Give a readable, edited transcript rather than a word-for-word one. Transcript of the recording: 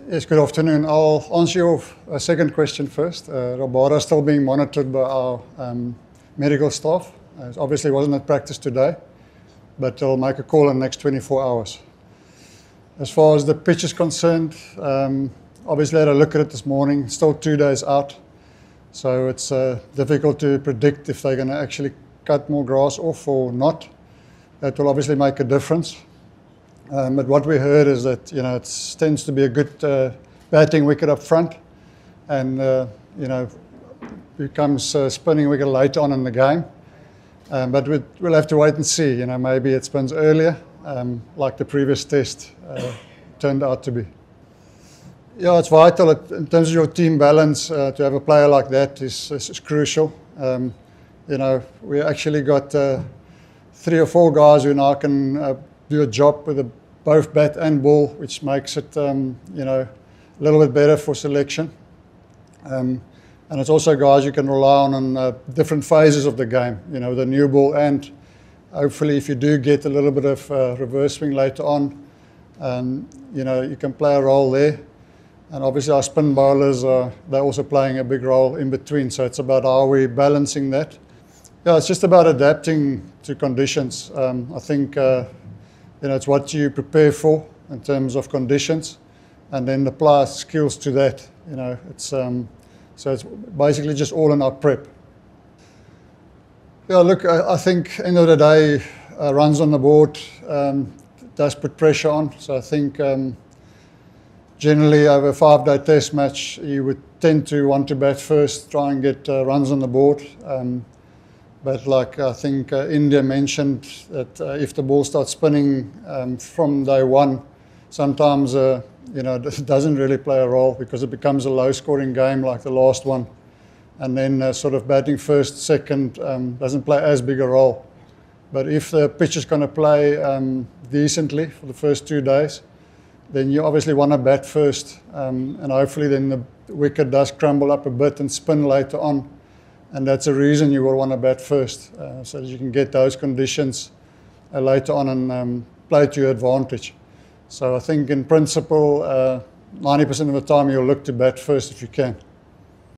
Yes, good afternoon. I'll answer your second question first. Rabada is still being monitored by our medical staff. Obviously wasn't at practice today, but they'll make a call in the next 24 hours. As far as the pitch is concerned, obviously I had a look at it this morning, still 2 days out. So it's difficult to predict if they're going to actually cut more grass off or not. That will obviously make a difference. But what we heard is that it tends to be a good batting wicket up front, and becomes a spinning wicket later on in the game. But we'll have to wait and see. Maybe it spins earlier, like the previous test turned out to be. Yeah, it's vital in terms of your team balance to have a player like that is crucial. We actually got 3 or 4 guys who now can do a job with both bat and ball, which makes it a little bit better for selection. And it's also guys you can rely on different phases of the game, the new ball, and hopefully if you do get a little bit of reverse swing later on, you can play a role there. And obviously our spin bowlers, they're also playing a big role in between, so it's about how we're balancing that. Yeah, it's just about adapting to conditions. I think it's what you prepare for in terms of conditions, and then apply skills to that. So it's basically just all in our prep. Yeah, look, I think end of the day, runs on the board does put pressure on. So I think generally over a 5-day test match, you would tend to want to bat first, try and get runs on the board. But like I think India mentioned, that if the ball starts spinning from day one, sometimes it doesn't really play a role because it becomes a low-scoring game like the last one. And then sort of batting first, second doesn't play as big a role. But if the pitch is going to play decently for the first 2 days, then you obviously want to bat first. And hopefully then the wicket does crumble up a bit and spin later on. And that's a reason you will want to bat first, so that you can get those conditions later on and play to your advantage. So I think in principle, 90% of the time you'll look to bat first if you can.